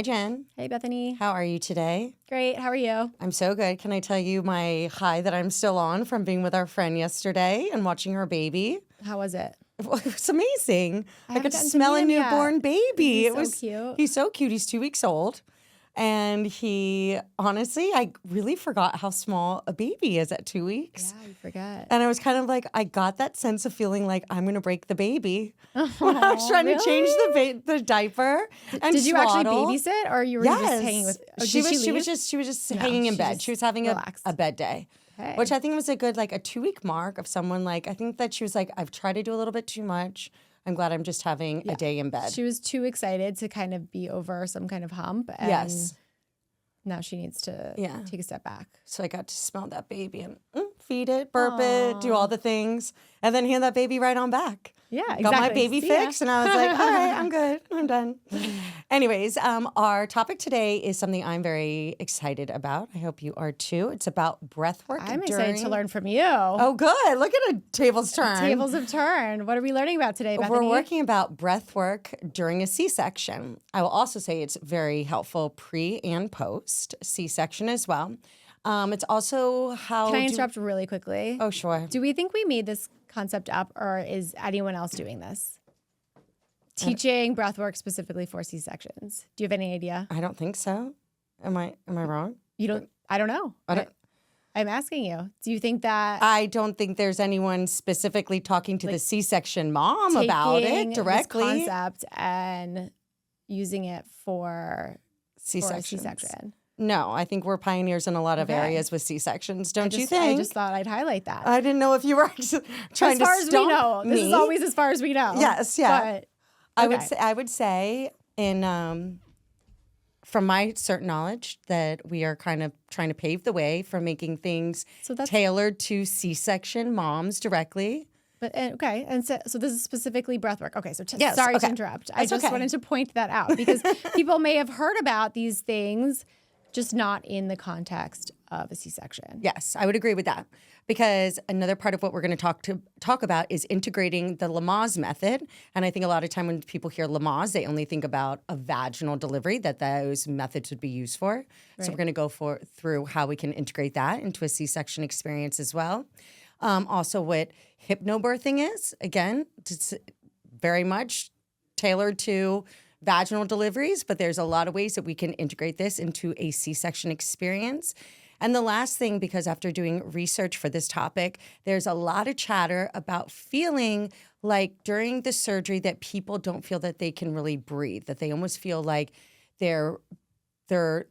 Hi, Jen. Hey, Bethany. How are you today? Great. How are you? I'm so good. Can I tell you my high that I'm still on from being with our friend yesterday and watching her baby? How was it? It's amazing. I got haven't to gotten to smell meet a him yet. newborn baby. He's so cute. He's so cute. He's 2 weeks old. And honestly, I really forgot how small a baby is at 2 weeks. Yeah, you forget. And I was kind of like, I got that sense of feeling like I'm going to break the baby when I was trying to change the diaper and Did you actually swaddle. babysit, or you were just hanging with? Oh, she did was just hanging in bed. She was having a bed day, which I think was a good a 2 week mark of someone I think that she was like, I've tried to do a little bit too much. I'm glad I'm just having a day in bed. She was too excited to kind of be over some kind of hump. And yes. Now she needs to take a step back. So I got to smell that baby and feed it, burp it, do all the things, and then hand that baby right on back. Yeah, exactly. Got my baby fix, and I was like, all right, I'm good. I'm done. Anyways, our topic today is something I'm very excited about. I hope you are too. It's about breathwork. I'm excited to learn from you. Oh, good. Look at a tables turn. Tables have turned. What are we learning about today, Bethany? We're working about breathwork during a C-section. I will also say it's very helpful pre and post C-section as well. It's also how... Can I interrupt really quickly? Oh, sure. Do we think we made this concept up, or is anyone else doing this? Teaching breathwork specifically for C-sections. Do you have any idea? I don't think so. Am I wrong? You don't? I don't know. I'm asking you. Do you think that... I don't think there's anyone specifically talking to the C-section mom about it directly. This concept and using it for C-sections. a C-section. No, I think we're pioneers in a lot of areas with C-sections. Don't you think? I just thought I'd highlight that. I didn't know if you were trying to stump me. As far as we know. This is always as far as we know. Yes, yeah. But, okay. I would say from my certain knowledge that we are kind of trying to pave the way for making things tailored to C-section moms directly. But okay, and so this is specifically breathwork. Okay, so sorry to interrupt. I just wanted to point that out because people may have heard about these things, just not in the context of a C-section. Yes, I would agree with that. Because another part of what we're going to talk about is integrating the Lamaze method. And I think a lot of time when people hear Lamaze, they only think about a vaginal delivery that those methods would be used for. Right. So we're going to go through how we can integrate that into a C-section experience as well. Also what hypnobirthing is. Again, it's very much tailored to vaginal deliveries, but there's a lot of ways that we can integrate this into a C-section experience. And the last thing, because after doing research for this topic, there's a lot of chatter about feeling like during the surgery that people don't feel that they can really breathe, that they almost feel like their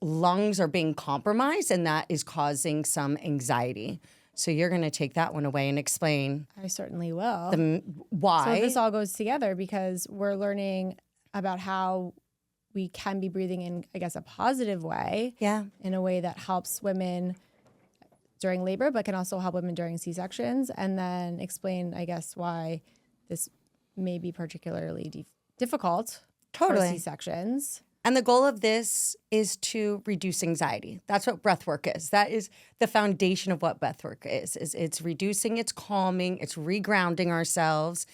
lungs are being compromised, and that is causing some anxiety. So you're going to take that one away and explain. I certainly will. Why. So this all goes together because we're learning about how we can be breathing in, I guess, a positive way. Yeah. In a way that helps women during labor, but can also help women during C-sections. And then explain, I guess, why this may be particularly difficult for C-sections. And the goal of this is to reduce anxiety. That's what breathwork is. That is the foundation of what breathwork is it's reducing, it's calming, it's regrounding ourselves.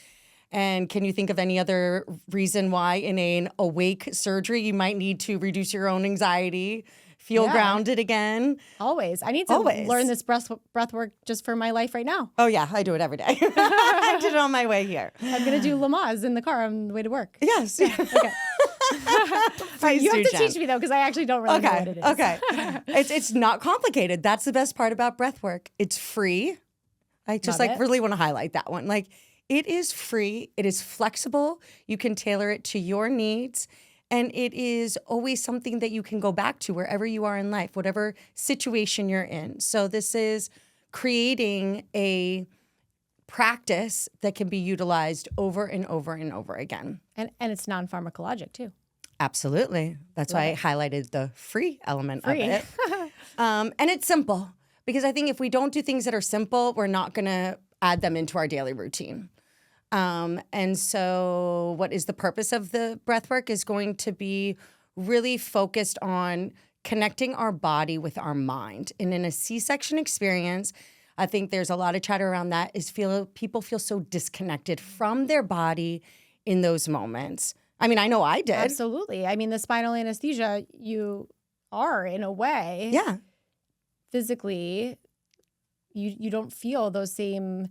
And can you think of any other reason why in an awake surgery you might need to reduce your own anxiety, feel grounded again? Always. I need to learn this breath work just for my life right now. Oh, yeah. I do it every day. I did it on my way here. I'm going to do Lamaze in the car on the way to work. Yes. Okay. You have to teach me, though, because I actually don't really know what it is. Okay. It's not complicated. That's the best part about breathwork. It's free. I just really want to highlight that one. It is free. It is flexible. You can tailor it to your needs. And it is always something that you can go back to wherever you are in life, whatever situation you're in. So this is creating a practice that can be utilized over and over and over again. And it's non-pharmacologic, too. Absolutely. That's why I highlighted the free element of it. And it's simple. Because I think if we don't do things that are simple, we're not going to add them into our daily routine. And so what is the purpose of the breathwork is going to be really focused on connecting our body with our mind. And in a C-section experience, I think there's a lot of chatter around that is people feel so disconnected from their body in those moments. I mean, I know I did. Absolutely. I mean, the spinal anesthesia, you are in a way. Yeah. Physically, you don't feel those same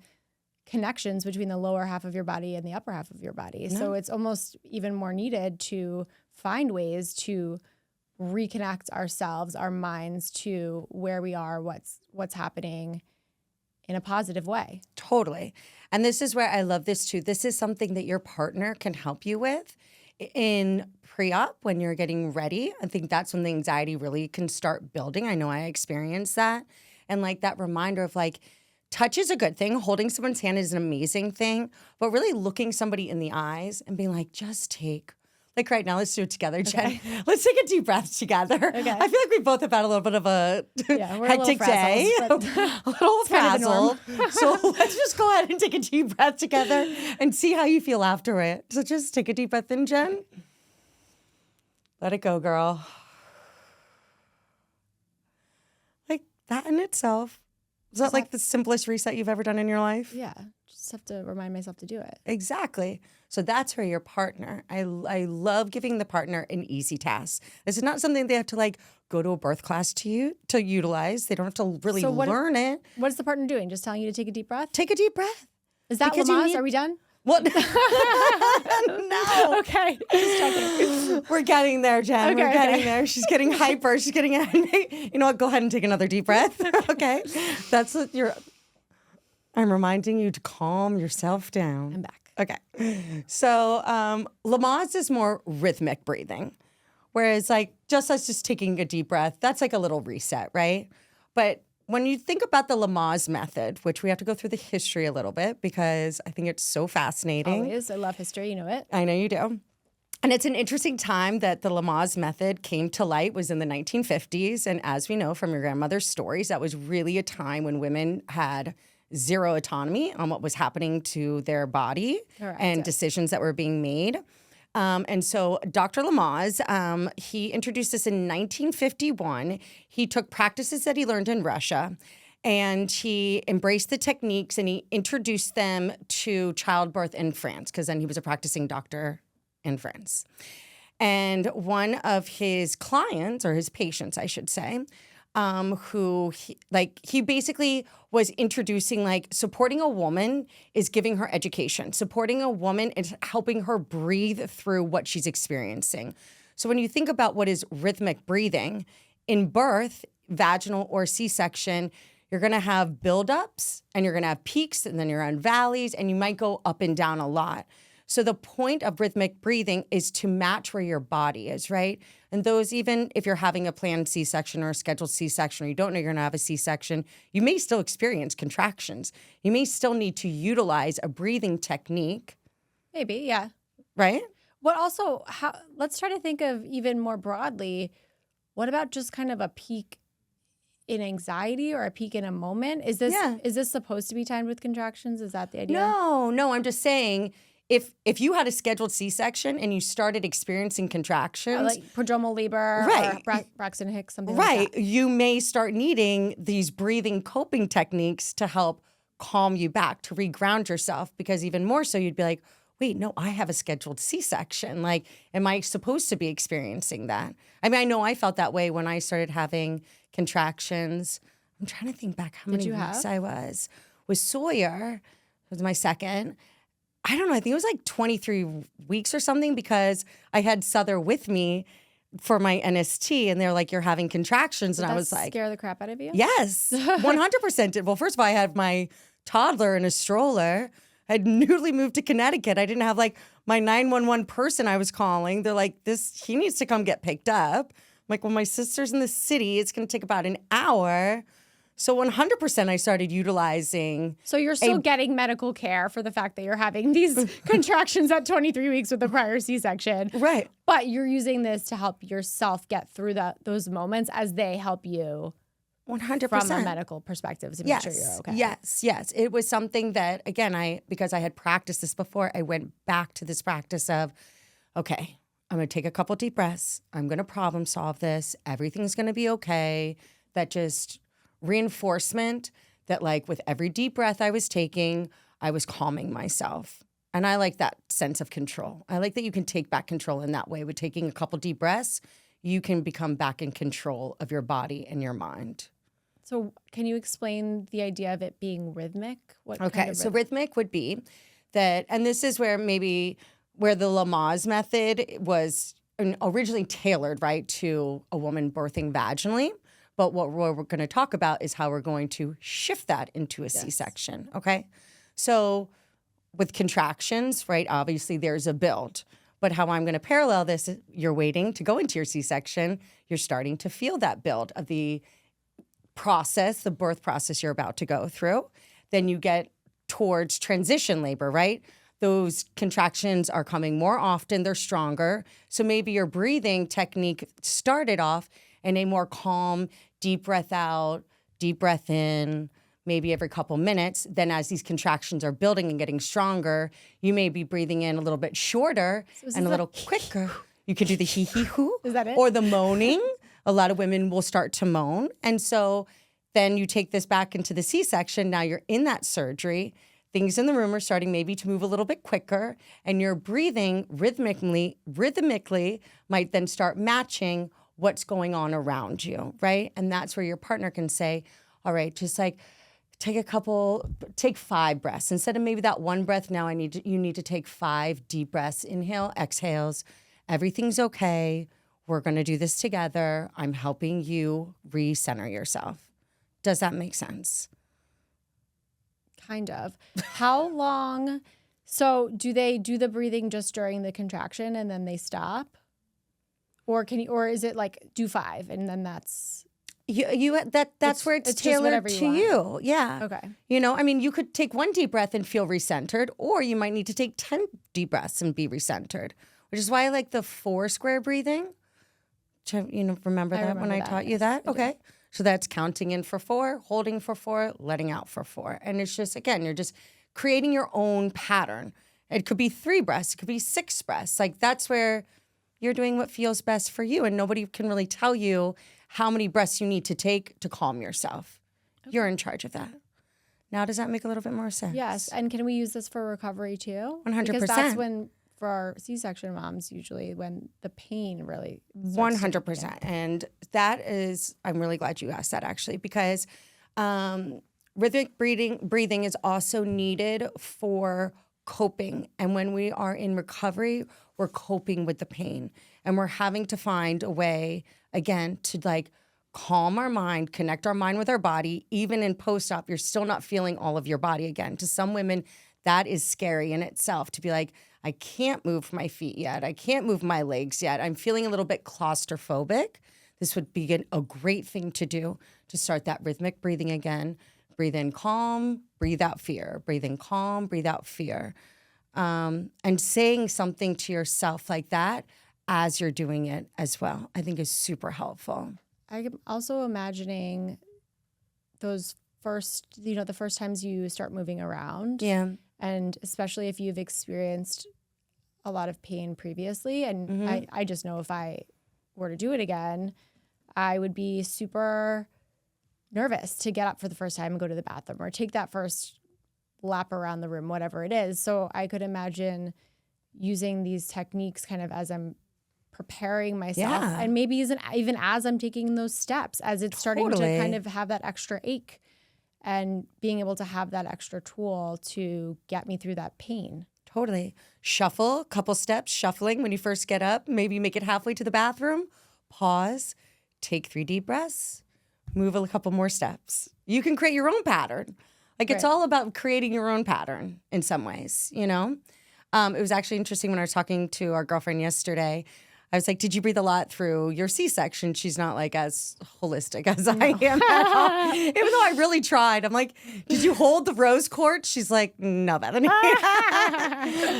connections between the lower half of your body and the upper half of your body. No. So it's almost even more needed to find ways to reconnect ourselves, our minds to where we are, what's happening in a positive way. Totally. And this is where I love this too. This is something that your partner can help you with in pre-op when you're getting ready. I think that's when the anxiety really can start building. I know I experienced that. And like that reminder of like, touch is a good thing. Holding someone's hand is an amazing thing. But really looking somebody in the eyes and being like, just take, like right now, let's do it together, Jen. Okay. Let's take a deep breath together. Okay. I feel like we both have had a little bit of a Yeah, hectic day. a little A little kind of the norm. frazzled. So let's just go ahead and take a deep breath together and see how you feel after it. So just take a deep breath in, Jen. Let it go, girl. Like that in itself. Is that like the simplest reset you've ever done in your life? Yeah. Just have to remind myself to do it. Exactly. So that's for your partner. I love giving the partner an easy task. This is not something they have to like go to a birth class to utilize. They don't have to really learn it. What is the partner doing? Just telling you to take a deep breath? Take a deep breath. Is that Lamaze? Are we done? What? No. Okay. Just checking. We're getting there, Jen. Okay, We're getting okay. there. She's getting hyper. She's getting, you know what? Go ahead and take another deep breath. Okay. That's what I'm reminding you to calm yourself down. I'm back. Okay. So Lamaze is more rhythmic breathing, whereas like just us just taking a deep breath, that's like a little reset, right? But when you think about the Lamaze method, which we have to go through the history a little bit because I think it's so fascinating. Always. I love history. You know it. I know you do. And it's an interesting time that the Lamaze method came to light was in the 1950s. And as we know from your grandmother's stories, that was really a time when women had zero autonomy on what was happening to their body and decisions that were being made. And so Dr. Lamaze, he introduced this in 1951. He took practices that he learned in Russia and he embraced the techniques and he introduced them to childbirth in France because then he was a practicing doctor in France. And one of his clients, or his patients, I should say, who he basically was introducing like supporting a woman is giving her education. Supporting a woman is helping her breathe through what she's experiencing. So when you think about what is rhythmic breathing, in birth, vaginal or C-section, you're going to have buildups and you're going to have peaks and then you're on valleys and you might go up and down a lot. So the point of rhythmic breathing is to match where your body is, right? And those, even if you're having a planned C-section or a scheduled C-section or you don't know you're going to have a C-section, you may still experience contractions. You may still need to utilize a breathing technique. Maybe, yeah. Right? What also, let's try to think of even more broadly, what about just kind of a peak in anxiety or a peak in a moment? Is this supposed to be timed with contractions? Is that the idea? No, I'm just saying if you had a scheduled C-section and you started experiencing contractions, like prodromal labor, right, or Braxton Hicks, something right, like that. You may start needing these breathing coping techniques to help calm you back, to reground yourself, because even more so, you'd be like, wait, no, I have a scheduled C-section. Like, am I supposed to be experiencing that? I mean, I know I felt that way when I started having contractions. I'm trying to think back how many weeks I was. With Sawyer, it was my second. I don't know, I think it was like 23 weeks or something because I had Souther with me for my NST and they're like, you're having contractions. And I was like, scare the crap out of you? Yes, 100% did. Well, first of all, I had my toddler in a stroller. I'd newly moved to Connecticut. I didn't have like my 911 person I was calling. They're like, he needs to come get picked up. I'm like, well, my sister's in the city. It's going to take about an hour. So 100% I started utilizing. So you're still getting medical care for the fact that you're having these contractions at 23 weeks with a prior C-section. Right. But you're using this to help yourself get through those moments as they help you 100% from a medical perspective to make sure you're okay. Yes. It was something that, again, because I had practiced this before, I went back to this practice of, okay, I'm going to take a couple deep breaths. I'm going to problem solve this. Everything's going to be okay. That just reinforcement that like with every deep breath I was taking, I was calming myself. And I like that sense of control. I like that you can take back control in that way. With taking a couple deep breaths, you can become back in control of your body and your mind. So can you explain the idea of it being rhythmic? What Okay, kind of so rhythmic would be that, and this is where where the Lamaze method was originally tailored, right, to a woman birthing vaginally. But what we're going to talk about is how we're going to shift that into a C-section, okay? So with contractions, right, obviously there's a build. But how I'm going to parallel this, you're waiting to go into your C-section, you're starting to feel that build of the process, the birth process you're about to go through. Then you get towards transition labor, right? Those contractions are coming more often, they're stronger. So maybe your breathing technique started off in a more calm, deep breath out, deep breath in, maybe every couple minutes. Then as these contractions are building and getting stronger, you may be breathing in a little bit shorter and a little quicker. You could do the hee-hee-hoo. Is that it? Or the moaning. A lot of women will start to moan. And so then you take this back into the C-section. Now you're in that surgery. Things in the room are starting maybe to move a little bit quicker. And your breathing rhythmically might then start matching what's going on around you, right? And that's where your partner can say, all right, just like take 5 breaths. Instead of maybe that one breath, now you need to take 5 deep breaths. Inhale, exhales. Everything's okay. We're going to do this together. I'm helping you recenter yourself. Does that make sense? Kind of. How long? So do they do the breathing just during the contraction and then they stop? Or is it like do 5 and then that's that's where it's tailored to you. Yeah. Okay. You know, I mean, you could take 1 deep breath and feel recentered, or you might need to take 10 deep breaths and be recentered, which is why I like the 4 square breathing. Remember that when I taught you that? Okay. So that's counting in for 4, holding for 4, letting out for 4. And it's just, again, you're just creating your own pattern. It could be 3 breaths. It could be 6 breaths. Like that's where you're doing what feels best for you. And nobody can really tell you how many breaths you need to take to calm yourself. Okay. You're in charge of that. Now, does that make a little bit more sense? Yes. And can we use this for recovery too? 100%. Because that's when, for our C-section moms, usually when the pain really 100%. And that is, I'm really glad you asked that actually, because rhythmic breathing is also needed for coping. And when we are in recovery, we're coping with the pain. And we're having to find a way, again, to like calm our mind, connect our mind with our body. Even in post-op, you're still not feeling all of your body again. To some women, that is scary in itself to be like, I can't move my feet yet. I can't move my legs yet. I'm feeling a little bit claustrophobic. This would be a great thing to do to start that rhythmic breathing again. Breathe in calm, breathe out fear. Breathe in calm, breathe out fear. And saying something to yourself like that as you're doing it as well, I think is super helpful. I'm also imagining those the first times you start moving around. Yeah. And especially if you've experienced a lot of pain previously. And I just know if I were to do it again, I would be super nervous to get up for the first time and go to the bathroom or take that first lap around the room, whatever it is. So I could imagine using these techniques kind of as I'm preparing myself and maybe even as I'm taking those steps, as it's starting to kind of have that extra ache and being able to have that extra tool to get me through that pain. Totally. Shuffle, a couple steps, shuffling when you first get up. Maybe make it halfway to the bathroom. Pause, take 3 deep breaths, move a couple more steps. You can create your own pattern. Like it's all about creating your own pattern in some ways, you know? It was actually interesting when I was talking to our girlfriend yesterday. I was like, did you breathe a lot through your C-section? She's not like as holistic as I am at all. Even though I really tried. I'm like, did you hold the rose quartz? She's like, no, Bethany.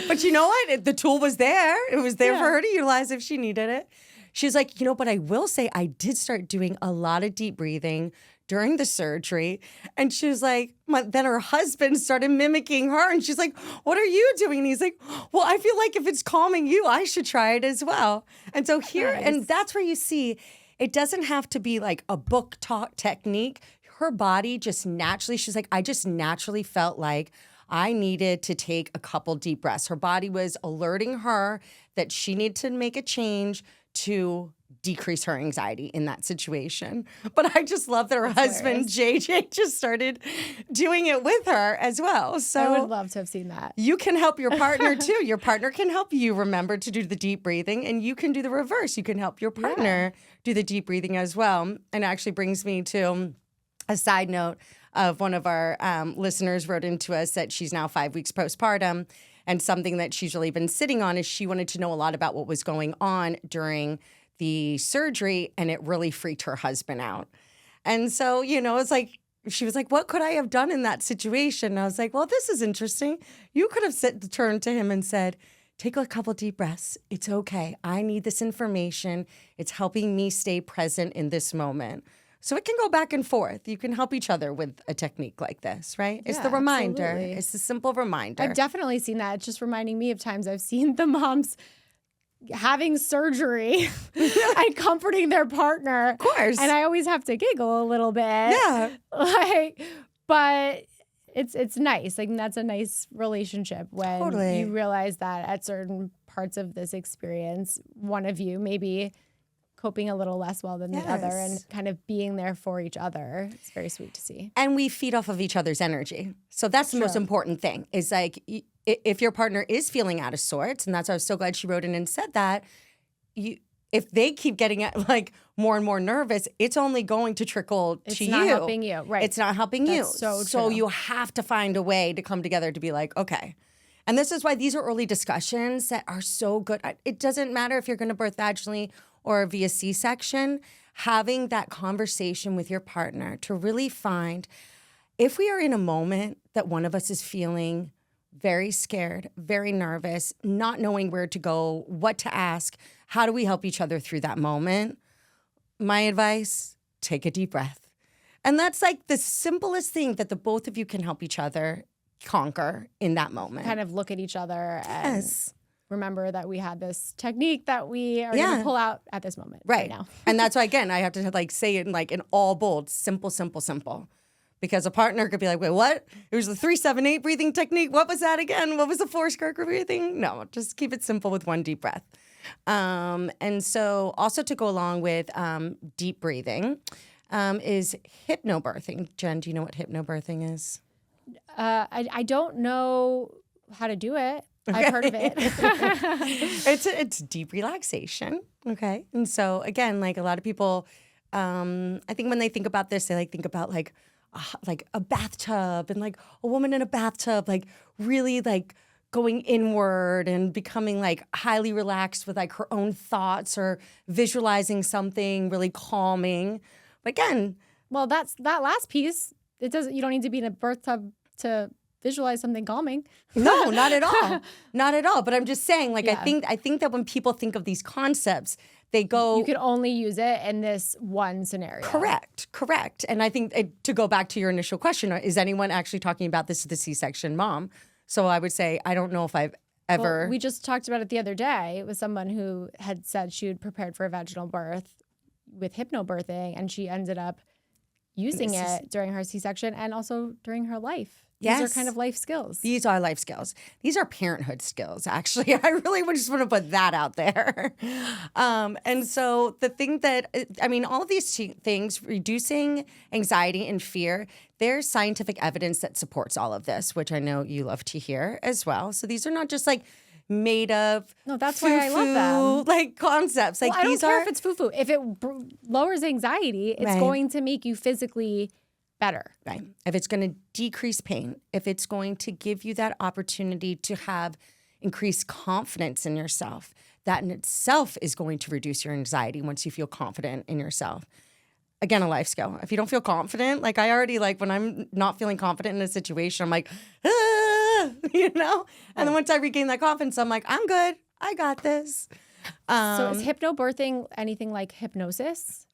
But you know what? The tool was there. It was there for her to utilize if she needed it. She's like, but I will say I did start doing a lot of deep breathing during the surgery. And she was like, then her husband started mimicking her. And she's like, what are you doing? And he's like, well, I feel like if it's calming you, I should try it as well. And so and that's where you see, it doesn't have to be like a book taught technique. Her body just naturally, she's like, I just naturally felt like I needed to take a couple deep breaths. Her body was alerting her that she needed to make a change to decrease her anxiety in that situation. But I just love that her husband, JJ, just started doing it with her as well. So I would love to have seen that. You can help your partner too. Your partner can help you remember to do the deep breathing, and you can do the reverse. You can help your partner do the deep breathing as well. And it actually brings me to a side note of one of our listeners wrote into us that she's now 5 weeks postpartum. And something that she's really been sitting on is she wanted to know a lot about what was going on during the surgery, and it really freaked her husband out. And so, it's like, she was like, what could I have done in that situation? And I was like, well, this is interesting. You could have turned to him and said, take a couple deep breaths. It's okay. I need this information. It's helping me stay present in this moment. So it can go back and forth. You can help each other with a technique like this, right? It's the reminder. Absolutely. It's the simple reminder. I've definitely seen that. It's just reminding me of times I've seen the moms having surgery and comforting their partner. Of course. And I always have to giggle a little bit. Yeah. But it's nice. Like, that's a nice relationship when you realize that at certain parts of this experience, one of you maybe coping a little less well than the other and kind of being there for each other. It's very sweet to see. And we feed off of each other's energy. So that's the most important thing is like if your partner is feeling out of sorts, and that's why I was so glad she wrote in and said that, if they keep getting like more and more nervous, it's only going to trickle to you. It's not helping you. Right. It's not helping you. So true. You have to find a way to come together to be like, okay. And this is why these are early discussions that are so good. It doesn't matter if you're going to birth vaginally or via C-section, having that conversation with your partner to really find if we are in a moment that one of us is feeling very scared, very nervous, not knowing where to go, what to ask, how do we help each other through that moment? My advice, take a deep breath. And that's like the simplest thing that the both of you can help each other conquer in that moment. Kind of look at each other and remember that we had this technique that we are going to pull out at this moment right now. And that's why, again, I have to like say it in all bold, simple, simple, simple. Because a partner could be like, wait, what? It was the 3-7-8 breathing technique. What was that again? What was the 4-skirt breathing? No, just keep it simple with one deep breath. And so also to go along with deep breathing is hypnobirthing. Jen, do you know what hypnobirthing is? I don't know how to do it. I've heard of it. It's deep relaxation. Okay. And so again, like a lot of people, I think when they think about this, they think about like a bathtub and like a woman in a bathtub, like really like going inward and becoming like highly relaxed with like her own thoughts or visualizing something really calming. But again, well, that last piece, you don't need to be in a bathtub to visualize something calming. No, not at all. Not at all. But I'm just saying, like, I think that when people think of these concepts, they go... You could only use it in this one scenario. Correct. And I think to go back to your initial question, is anyone actually talking about this to the C-section mom? So I would say, I don't know if I've ever... Well, we just talked about it the other day with someone who had said she had prepared for a vaginal birth with hypnobirthing, and she ended up using it during her C-section and also during her life. These are kind of life skills. These are life skills. These are parenthood skills, actually. I really just want to put that out there. And so the thing that, all of these things, reducing anxiety and fear, there's scientific evidence that supports all of this, which I know you love to hear as well. So these are not just like made of that's why I love them. Like concepts. Like, I don't care if it's foo-foo. If it lowers anxiety, it's going to make you physically better. Right. If it's going to decrease pain, if it's going to give you that opportunity to have increased confidence in yourself, that in itself is going to reduce your anxiety once you feel confident in yourself. Again, a life skill. If you don't feel confident, like I already when I'm not feeling confident in a situation, I'm like, And then once I regain that confidence, I'm like, I'm good. I got this. So is hypnobirthing anything like hypnosis?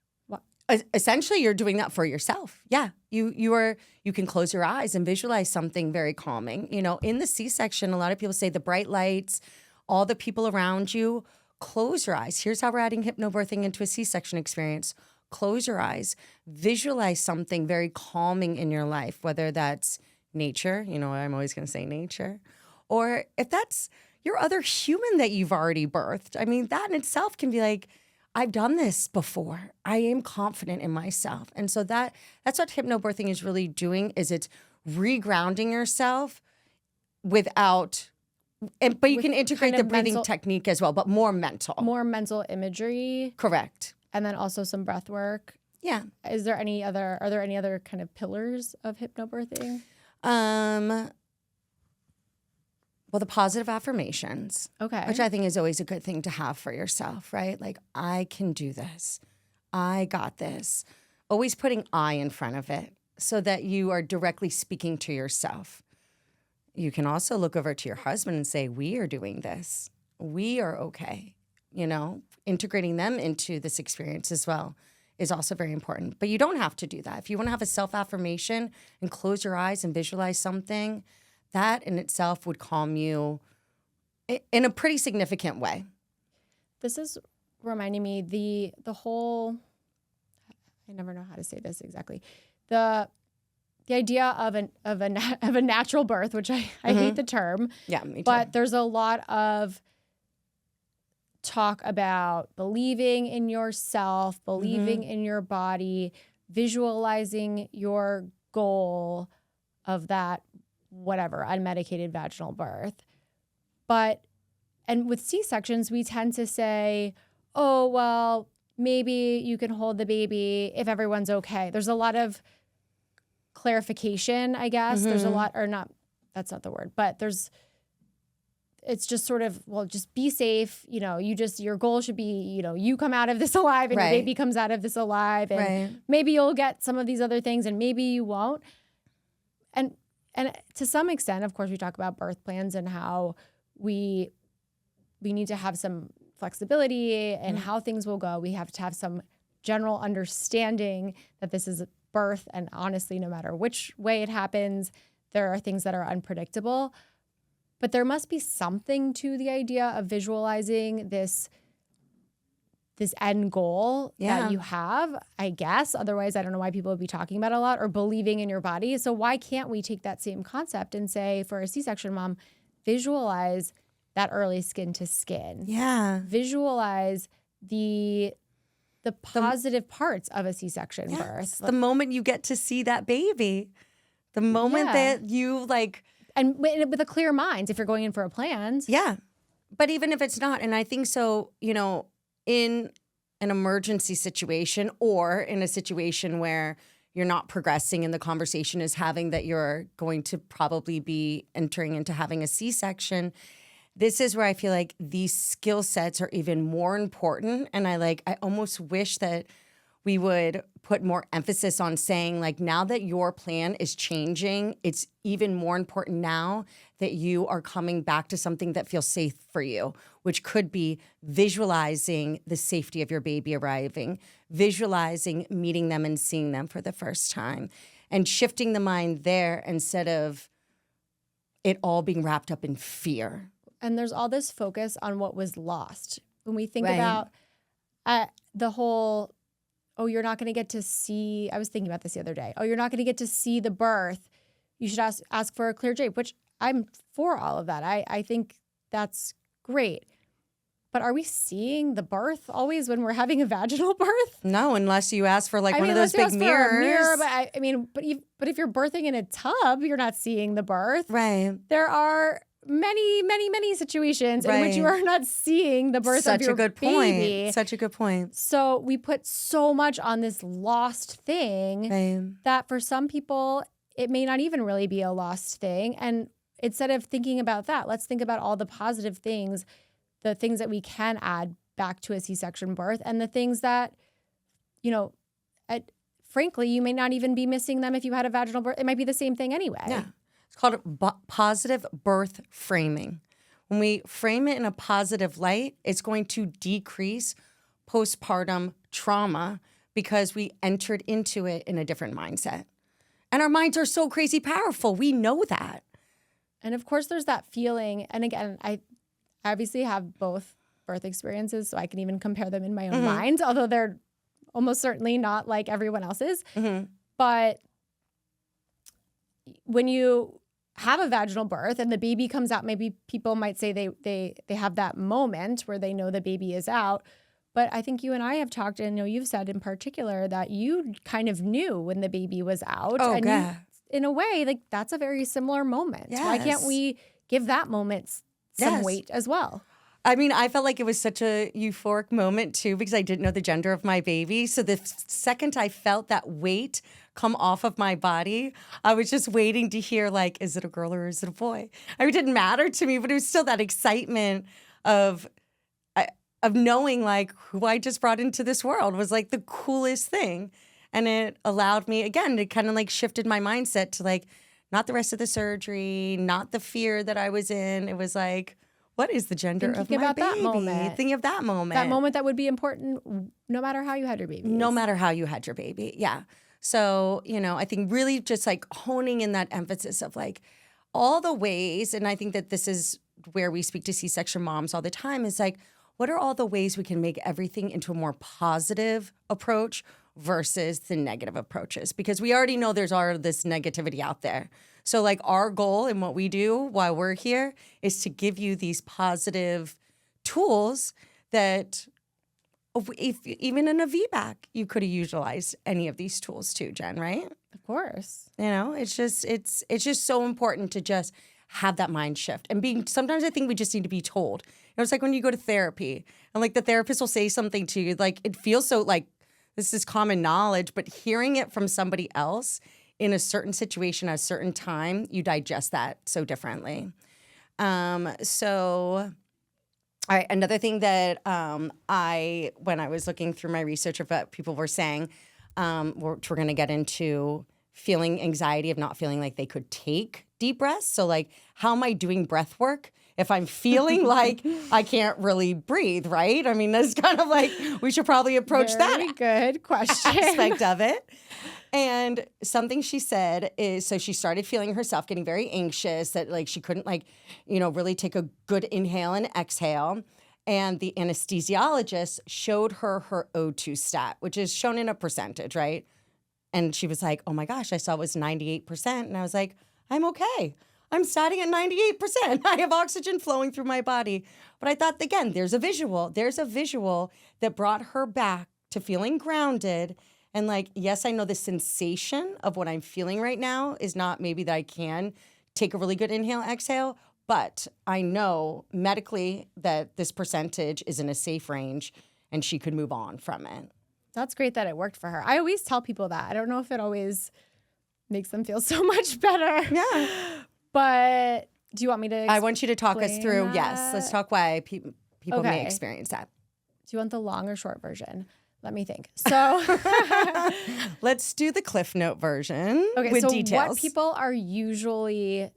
Essentially, you're doing that for yourself. Yeah, you can close your eyes and visualize something very calming. In the C-section, a lot of people say the bright lights, all the people around you. Close your eyes. Here's how we're adding hypnobirthing into a C-section experience. Close your eyes. Visualize something very calming in your life, whether that's nature, I'm always going to say nature, or if that's your other human that you've already birthed. I mean, that in itself can be like, I've done this before. I am confident in myself. And so that's what hypnobirthing is really doing, is it's regrounding yourself without, but you can integrate the breathing technique as well, but more mental. More mental imagery. Correct. And then also some breath work. Yeah. Are there any other kind of pillars of hypnobirthing? Well, the positive affirmations. Okay. Which I think is always a good thing to have for yourself, right? Like, I can do this. I got this. Always putting I in front of it so that you are directly speaking to yourself. You can also look over to your husband and say, we are doing this. We are okay. Integrating them into this experience as well is also very important. But you don't have to do that. If you want to have a self-affirmation and close your eyes and visualize something, that in itself would calm you in a pretty significant way. This is reminding me the whole, I never know how to say this exactly. The idea of a natural birth, which I hate the term. Yeah, me too. But there's a lot of talk about believing in yourself, believing in your body, visualizing your goal of that whatever, unmedicated vaginal birth. And with C-sections, we tend to say, oh, well, maybe you can hold the baby if everyone's okay. There's a lot of clarification, I guess. There's a lot, or not, that's not the word, but it's just sort of, well, just be safe. Your goal should be, you come out of this alive and your baby comes out of this alive. And maybe you'll get some of these other things and maybe you won't. And to some extent, of course, we talk about birth plans and how we need to have some flexibility and how things will go. We have to have some general understanding that this is birth. And honestly, no matter which way it happens, there are things that are unpredictable. But there must be something to the idea of visualizing this end goal that you have, I guess. Otherwise, I don't know why people would be talking about it a lot, or believing in your body. So why can't we take that same concept and say, for a C-section mom, visualize that early skin to skin. Yeah. Visualize the positive parts of a C-section birth. The moment you get to see that baby. The moment that you like... And with a clear mind, if you're going in for a plan. Yeah. But even if it's not, and I think so, in an emergency situation or in a situation where you're not progressing and the conversation is having that you're going to probably be entering into having a C-section, this is where I feel like these skill sets are even more important. And I almost wish that we would put more emphasis on saying, like, now that your plan is changing, it's even more important now that you are coming back to something that feels safe for you, which could be visualizing the safety of your baby arriving, visualizing meeting them and seeing them for the first time, and shifting the mind there instead of it all being wrapped up in fear. And there's all this focus on what was lost. When we think about the whole... oh, you're not going to get to see, I was thinking about this the other day. Oh, you're not going to get to see the birth. You should ask for a clear drape, which I'm for all of that. I think that's great. But are we seeing the birth always when we're having a vaginal birth? No, unless you ask for one of those big mirrors. For a mirror, but if you're birthing in a tub, you're not seeing the birth. Right. There are many, many, many situations in which you are not seeing the birth of your baby. Such a good point. So we put so much on this lost thing that for some people, it may not even really be a lost thing. And instead of thinking about that, let's think about all the positive things, the things that we can add back to a C-section birth, and the things that, frankly, you may not even be missing them if you had a vaginal birth. It might be the same thing anyway. Yeah. It's called positive birth framing. When we frame it in a positive light, it's going to decrease postpartum trauma because we entered into it in a different mindset. And our minds are so crazy powerful. We know that. And of course, there's that feeling. And again, I obviously have both birth experiences, so I can even compare them in my own mind, although they're almost certainly not like everyone else's. But when you have a vaginal birth and the baby comes out, maybe people might say they have that moment where they know the baby is out. But I think you and I have talked, and you've said in particular that you kind of knew when the baby was out. Oh, and God. in a way, like that's a very similar moment. Yes. Why can't we give that moment some Yes. weight as well? I mean, I felt like it was such a euphoric moment too, because I didn't know the gender of my baby. So the second I felt that weight come off of my body, I was just waiting to hear, like, is it a girl or is it a boy? I mean, it didn't matter to me, but it was still that excitement of knowing, like, who I just brought into this world was like the coolest thing. And it allowed me, again, it kind of like shifted my mindset to like, not the rest of the surgery, not the fear that I was in. It was like, what is the gender of my about baby? that moment. Thinking of that moment. That moment that would be important no matter how you had your baby. No matter how you had your baby. Yeah. So, I think really just like honing in that emphasis of like all the ways, and I think that this is where we speak to C-section moms all the time, is like, what are all the ways we can make everything into a more positive approach versus the negative approaches? Because we already know there's all this negativity out there. So like our goal and what we do while we're here is to give you these positive tools that if even in a VBAC, you could have utilized any of these tools too, Jen, right? Of course. It's just so important to just have that mind shift. And sometimes I think we just need to be told. It's like when you go to therapy and like the therapist will say something to you, like it feels so like this is common knowledge, but hearing it from somebody else in a certain situation at a certain time, you digest that so differently. All right, another thing that when I was looking through my research of what people were saying, we're going to get into feeling anxiety of not feeling like they could take deep breaths. So like, how am I doing breath work if I'm feeling like I can't really breathe, right? I mean, that's kind of like, we should probably approach Very good question. aspect of it. And something she said is, so she started feeling herself getting very anxious, that like she couldn't really take a good inhale and exhale. And the anesthesiologist showed her O2 stat, which is shown in a percentage, right? And she was like, oh my gosh, I saw it was 98%. And I was like, I'm okay. I'm starting at 98%. I have oxygen flowing through my body. But I thought, again, there's a visual. There's a visual that brought her back to feeling grounded. And like, yes, I know the sensation of what I'm feeling right now is not maybe that I can take a really good inhale, exhale, but I know medically that this percentage is in a safe range and she could move on from it. That's great that it worked for her. I always tell people that. I don't know if it always makes them feel so much better. Yeah. But do you want me to I want you to talk us through, that? yes, let's talk why people may Okay. experience that. Do you want the long or short version? Let me think. So Let's do the Cliff Note version with so details. what people are usually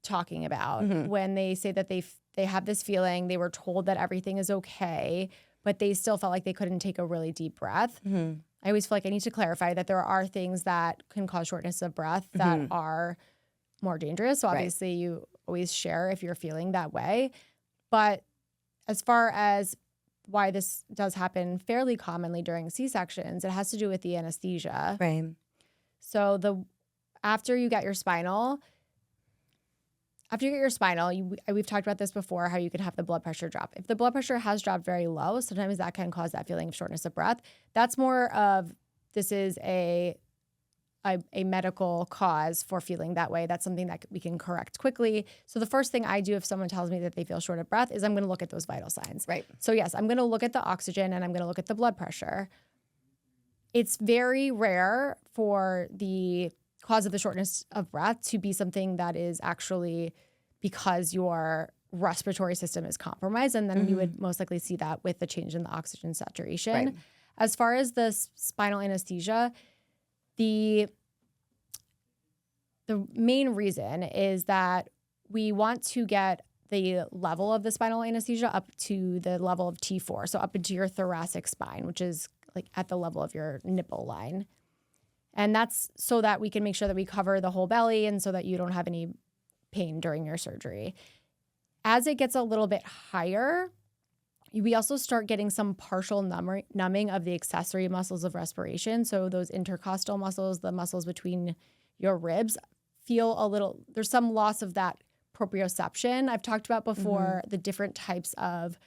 talking about when they say that they have this feeling, they were told that everything is okay, but they still felt like they couldn't take a really deep breath. I always feel like I need to clarify that there are things that can cause shortness of breath that are more dangerous. So obviously you always share if you're feeling that way. But as far as why this does happen fairly commonly during C-sections, it has to do with the anesthesia. Right. So after you get your spinal, we've talked about this before, how you can have the blood pressure drop. If the blood pressure has dropped very low, sometimes that can cause that feeling of shortness of breath. That's more of, this is a medical cause for feeling that way. That's something that we can correct quickly. So the first thing I do if someone tells me that they feel short of breath is I'm going to look at those vital signs. Right. So yes, I'm going to look at the oxygen and I'm going to look at the blood pressure. It's very rare for the cause of the shortness of breath to be something that is actually because your respiratory system is compromised. And then we would most likely see that with the change in the oxygen saturation. Right. As far as the spinal anesthesia, the main reason is that we want to get the level of the spinal anesthesia up to the level of T4, so up into your thoracic spine, which is like at the level of your nipple line. And that's so that we can make sure that we cover the whole belly and so that you don't have any pain during your surgery. As it gets a little bit higher, we also start getting some partial numbing of the accessory muscles of respiration. So those intercostal muscles, the muscles between your ribs, there's some loss of that proprioception. I've talked about before the different types of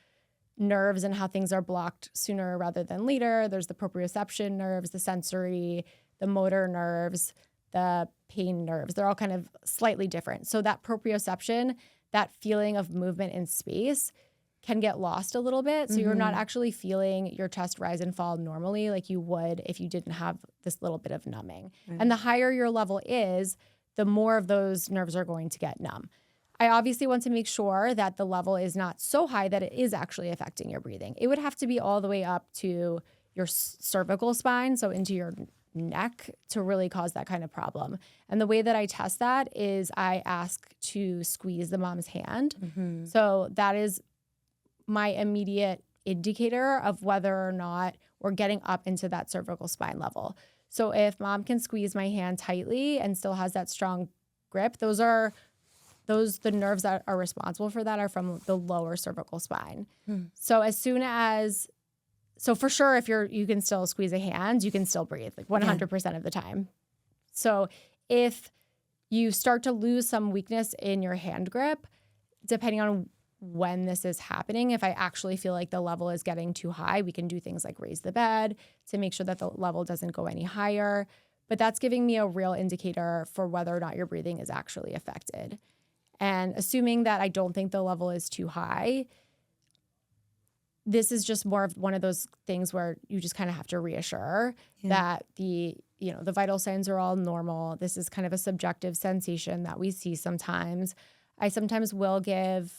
nerves and how things are blocked sooner rather than later. There's the proprioception nerves, the sensory, the motor nerves, the pain nerves. They're all kind of slightly different. So that proprioception, that feeling of movement in space, can get lost a little bit. So you're not actually feeling your chest rise and fall normally like you would if you didn't have this little bit of numbing. And the higher your level is, the more of those nerves are going to get numb. I obviously want to make sure that the level is not so high that it is actually affecting your breathing. It would have to be all the way up to your cervical spine, so into your neck, to really cause that kind of problem. And the way that I test that is I ask to squeeze the mom's hand. So that is my immediate indicator of whether or not we're getting up into that cervical spine level. So if mom can squeeze my hand tightly and still has that strong grip, the nerves that are responsible for that are from the lower cervical spine. So for sure, if you can still squeeze a hand, you can still breathe like 100% of the time. So if you start to lose some weakness in your hand grip, depending on when this is happening, if I actually feel like the level is getting too high, we can do things like raise the bed to make sure that the level doesn't go any higher. But that's giving me a real indicator for whether or not your breathing is actually affected. And assuming that I don't think the level is too high, this is just more of one of those things where you just kind of have to reassure that the vital signs are all normal. This is kind of a subjective sensation that we see sometimes. I sometimes will give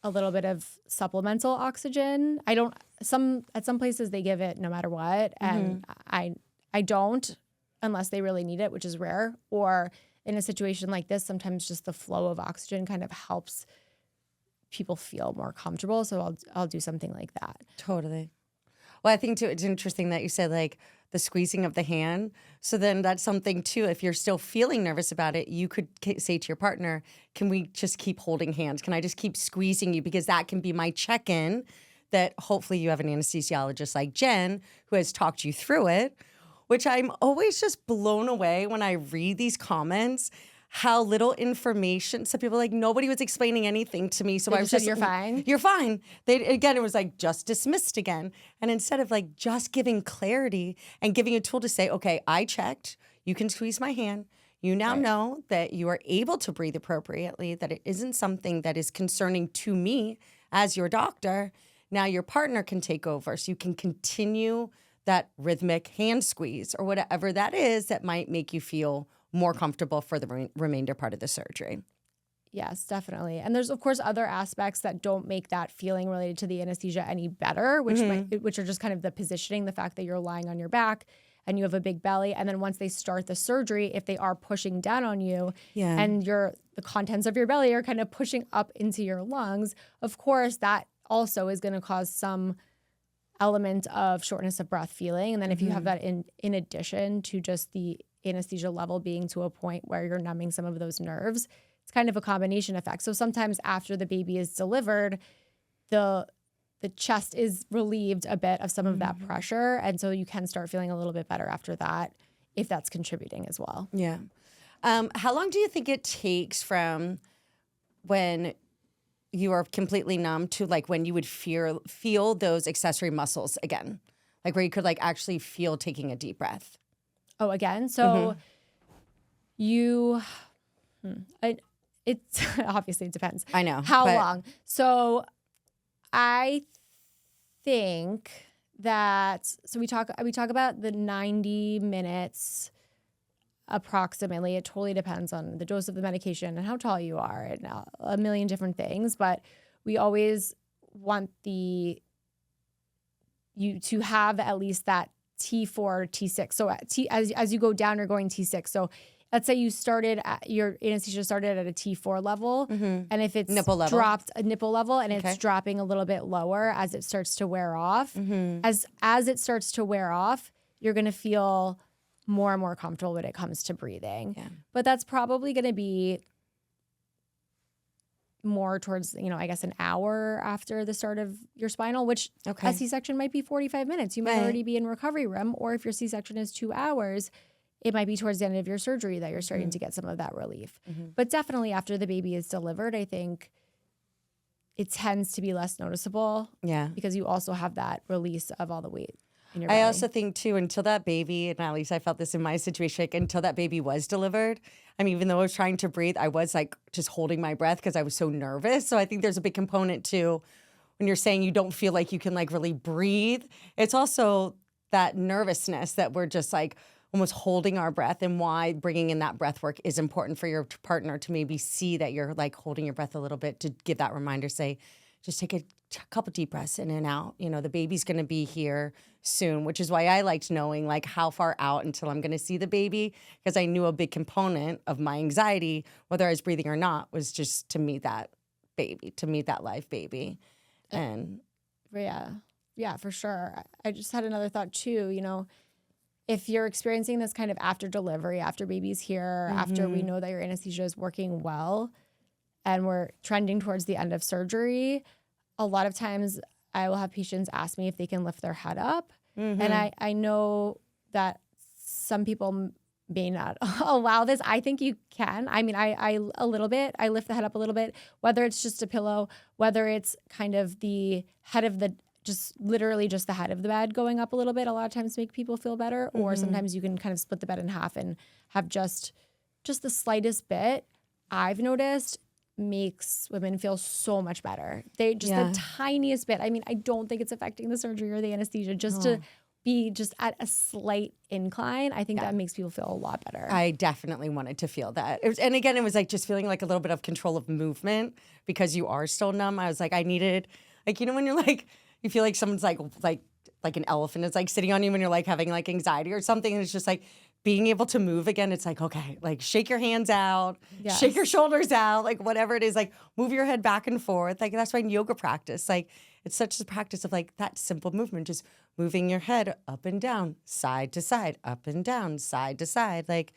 a little bit of supplemental oxygen. At some places they give it no matter what, and I don't unless they really need it, which is rare. Or in a situation like this, sometimes just the flow of oxygen kind of helps people feel more comfortable. So I'll do something like that. Totally. Well, I think too, it's interesting that you said like the squeezing of the hand. So then that's something too, if you're still feeling nervous about it, you could say to your partner, can we just keep holding hands? Can I just keep squeezing you? Because that can be my check-in that hopefully you have an anesthesiologist like Jen who has talked you through it, which I'm always just blown away when I read these comments, how little information. Some people are like, nobody was explaining anything to me. So I was just, you're fine. You're fine. It was like just dismissed again. And instead of like just giving clarity and giving a tool to say, okay, I checked, you can squeeze my hand. You now know that you are able to breathe appropriately, that it isn't something that is concerning to me as your doctor. Now your partner can take over. So you can continue that rhythmic hand squeeze or whatever that is that might make you feel more comfortable for the remainder part of the surgery. Yes, definitely. And there's, of course, other aspects that don't make that feeling related to the anesthesia any better, which are just kind of the positioning, the fact that you're lying on your back and you have a big belly. And then once they start the surgery, if they are pushing down on you and the contents of your belly are kind of pushing up into your lungs, of course, that also is going to cause some element of shortness of breath feeling. And then if you have that in addition to just the anesthesia level being to a point where you're numbing some of those nerves, it's kind of a combination effect. So sometimes after the baby is delivered, the chest is relieved a bit of some of that pressure. And so you can start feeling a little bit better after that if that's contributing as well. Yeah. How long do you think it takes from when you are completely numb to like when you would feel those accessory muscles again? Like where you could like actually feel taking a deep breath? Oh, again? So it's obviously it depends. I know. How long? So I think that, so we talk about the 90 minutes approximately. It totally depends on the dose of the medication and how tall you are and a million different things. But we always want you to have at least that T4 or T6. So as you go down, you're going T6. So let's say your anesthesia started at a T4 level, and if it's dropped a nipple level and it's dropping a little bit lower as it starts to wear off, as it starts to wear off, you're going to feel more and more comfortable when it comes to breathing. Yeah. But that's probably going to be more towards, I guess an hour after the start of your spinal, which a C-section might be 45 minutes. You might already be in recovery room, or if your C-section is 2 hours, it might be towards the end of your surgery that you're starting to get some of that relief. But definitely after the baby is delivered, I think it tends to be less noticeable. Yeah. Because you also have that release of all the weight in your belly. I also think too, until that baby, and at least I felt this in my situation, like, until that baby was delivered, I mean, even though I was trying to breathe, I was like just holding my breath because I was so nervous. So I think there's a big component too, when you're saying you don't feel like you can like really breathe, it's also that nervousness that we're just like almost holding our breath, and why bringing in that breath work is important for your partner to maybe see that you're like holding your breath a little bit, to give that reminder, say, just take a couple deep breaths in and out. You know, the baby's going to be here soon, which is why I liked knowing like how far out until I'm going to see the baby, because I knew a big component of my anxiety, whether I was breathing or not, was just to meet that baby, to meet that live baby. And yeah, for sure. I just had another thought too, you know, if you're experiencing this kind of after delivery, after baby's here, after we know that your anesthesia is working well, and we're trending towards the end of surgery, a lot of times I will have patients ask me if they can lift their head up. And I know that some people may not allow this. I think you can. I mean, I a little bit, I lift the head up a little bit, whether it's just a pillow, whether it's kind of the head of the, just literally just the head of the bed going up a little bit, a lot of times make people feel better. Or sometimes you can kind of split the bed in half and have just the slightest bit, I've noticed, makes women feel so much better. They just the tiniest bit. I mean, I don't think it's affecting the surgery or the anesthesia, just to be just at a slight incline. I think that makes people feel a lot better. I definitely wanted to feel that. And again, it was like just feeling like a little bit of control of movement because you are still numb. I was like, I needed, like, you know, when you're like, you feel like someone's like an elephant is like sitting on you when you're like having like anxiety or something. And it's just like being able to move again. It's like, okay, like shake your hands out, shake your shoulders out, like whatever it is, like move your head back and forth. Like that's why in yoga practice, like it's such a practice of like that simple movement, just moving your head up and down, side to side, up and down, side to side. Like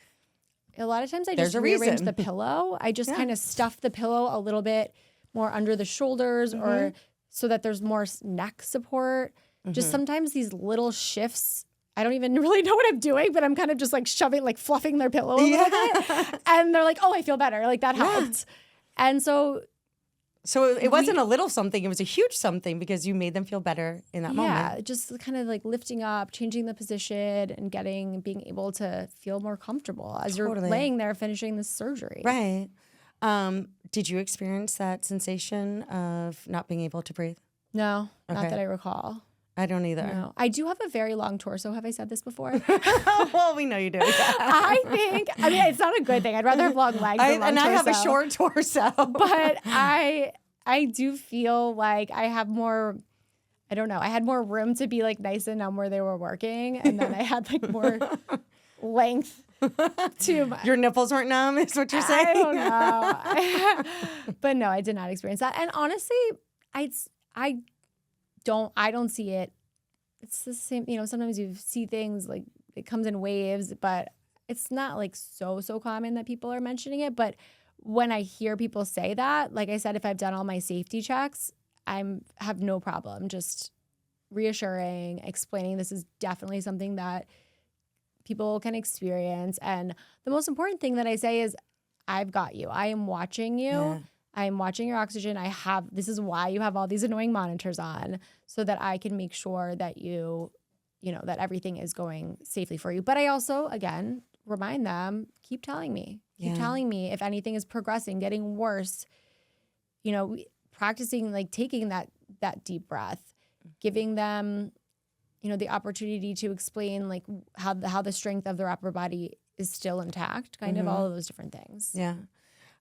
a lot of times I just rearrange the pillow. I just kind of stuff the pillow a little bit more under the shoulders or so that there's more neck support. Just sometimes these little shifts, I don't even really know what I'm doing, but I'm kind of just like shoving, like fluffing their pillow a little bit. And they're like, oh, I feel better. Like that helped. And so it wasn't a little something, it was a huge something because you made them feel better in that moment. Yeah, just kind of like lifting up, changing the position and being able to feel more comfortable as you're laying there finishing the surgery. Right. Did you experience that sensation of not being able to breathe? No, not that I recall. I don't either. No. I do have a very long torso. Have I said this before? Well, we know you do. I mean, it's not a good thing. I'd rather have long legs than long torso. I have a short torso. But I do feel like I have more, I don't know, I had more room to be like nice and numb where they were working. And then I had like more length to your nipples weren't numb is what you're saying? I don't know. But no, I did not experience that. And honestly, I don't see it. It's the same, you know, sometimes you see things like it comes in waves, but it's not like so common that people are mentioning it. But when I hear people say that, like I said, if I've done all my safety checks, have no problem just reassuring, explaining this is definitely something that people can experience. And the most important thing that I say is, I've got you. I am watching you. Yeah. I'm watching your oxygen. This is why you have all these annoying monitors on, so that I can make sure that you know, that everything is going safely for you. But I also, again, remind them, keep telling me. Keep telling me if anything is progressing, getting worse, you know, practicing like taking that deep breath, giving them, you know, the opportunity to explain like how the strength of their upper body is still intact, kind of all of those different things. Yeah.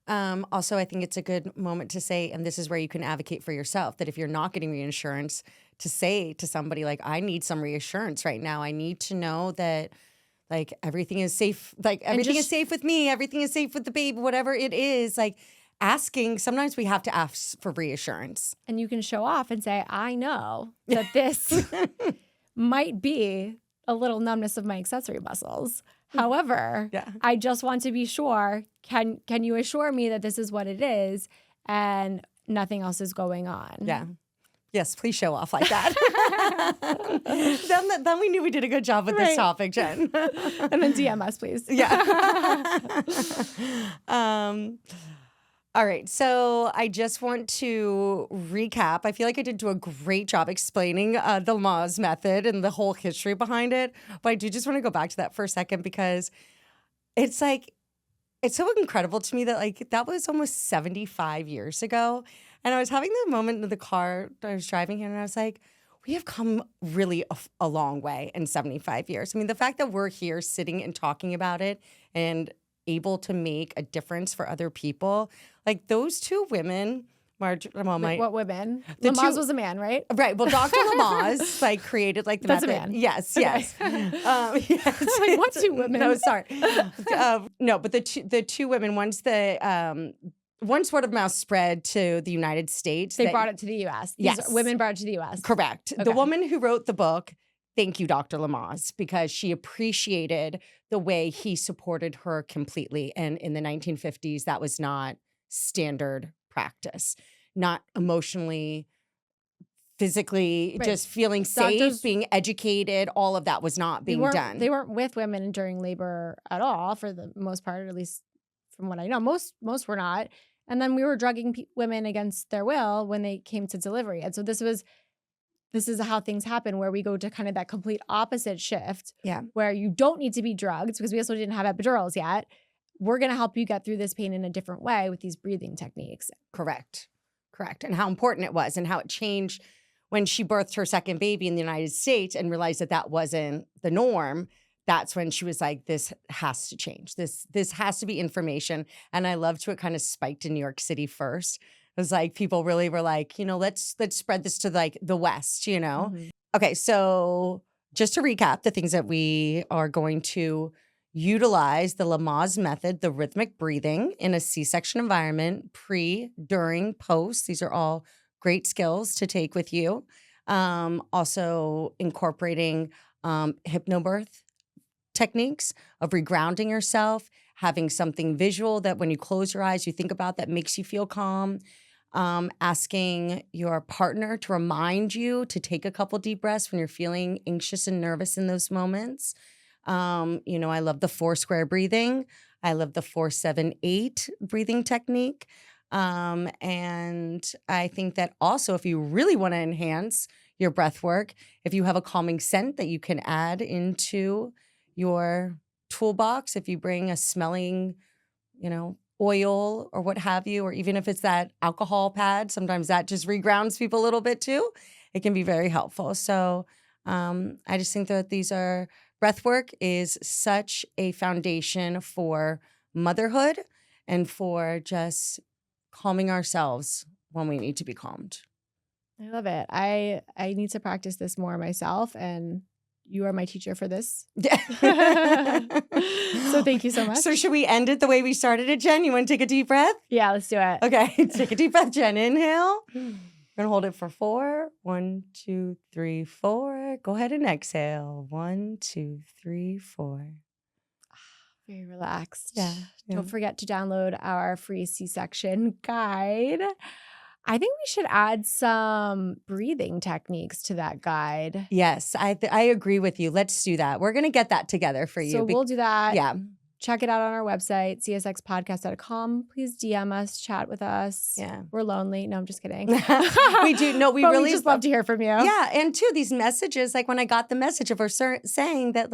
Also, I think it's a good moment to say, and this is where you can advocate for yourself, that if you're not getting reassurance, to say to somebody like, I need some reassurance right now. I need to know that like everything is safe. Like everything is safe with me. Everything is safe with the baby, whatever it is. Like asking, sometimes we have to ask for reassurance. And you can show off and say, I know that this might be a little numbness of my accessory muscles. However, I just want to be sure, can you assure me that this is what it is and nothing else is going on? Yeah. Yes, please show off like that. then we knew we did a good job with this topic, Jen. And then DM us, please. Yeah. All right. So I just want to recap. I feel like I did do a great job explaining the Lamaze method and the whole history behind it. But I do just want to go back to that for a second because it's like, it's so incredible to me that like that was almost 75 years ago. And I was having the moment in the car that I was driving here and I was like, we have come really a long way in 75 years. I mean, the fact that we're here sitting and talking about it and able to make a difference for other people, like those two women, what women? Lamaze was a man, right? Right. Well, Dr. Lamaze like created like the That's method. a man. Yes. Okay. Yes. Like, what two women? No, sorry. No, but the two women. Once word of mouth spread to the United States, They brought it to the U.S. Yes. Women brought it to the U.S. Correct. Okay. The woman who wrote the book, thank you, Dr. Lamaze, because she appreciated the way he supported her completely. And in the 1950s, that was not standard practice. Not emotionally, physically, just feeling safe, being educated, all of that was not being done. They weren't with women during labor at all, for the most part, at least from what I know. Most were not. And then we were drugging women against their will when they came to delivery. And so this is how things happen, where we go to kind of that complete opposite shift, where you don't need to be drugged because we also didn't have epidurals yet. We're going to help you get through this pain in a different way with these breathing techniques. Correct. And how important it was and how it changed when she birthed her second baby in the United States and realized that that wasn't the norm. That's when she was like, this has to change. This has to be information. And I loved how it kind of spiked in New York City first. It was like people really were like, let's spread this to like the West, Mm-hmm. Okay, so just to recap the things that we are going to utilize: the Lamaze method, the rhythmic breathing in a C-section environment, pre, during, post. These are all great skills to take with you. Also incorporating hypnobirth techniques of regrounding yourself, having something visual that when you close your eyes, you think about that makes you feel calm. Asking your partner to remind you to take a couple deep breaths when you're feeling anxious and nervous in those moments. I love the 4 square breathing. I love the 4-7-8 breathing technique. And I think that also if you really want to enhance your breath work, if you have a calming scent that you can add into your toolbox, if you bring a smelling, oil or what have you, or even if it's that alcohol pad, sometimes that just regrounds people a little bit too. It can be very helpful. So I just think that breathwork is such a foundation for motherhood and for just calming ourselves when we need to be calmed. I love it. I need to practice this more myself, and you are my teacher for this. So thank you so much. So should we end it the way we started it, Jen? You want to take a deep breath? Yeah, let's do it. Okay, take a deep breath, Jen. Inhale. We're going to hold it for 4. 1, 2, 3, 4. Go ahead and exhale. 1, 2, 3, 4. Very relaxed. Yeah. Don't forget to download our free C-section guide. I think we should add some breathing techniques to that guide. Yes, I agree with you. Let's do that. We're going to get that together for you. So we'll do that. Yeah. Check it out on our website, csxpodcast.com. Please DM us, chat with us. Yeah. We're lonely. No, I'm just kidding. We do. No, we but really we just love to hear from you. Yeah. And too, these messages, like when I got the message of her saying that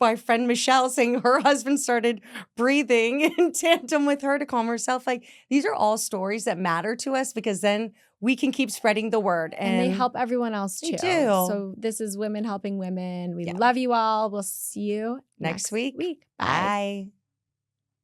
my friend Michelle saying her husband started breathing in tandem with her to calm herself. Like these are all stories that matter to us because then we can keep spreading the word. And they help everyone else too. They do. So this is Women Helping Women. We love you all. We'll see you next week. Bye.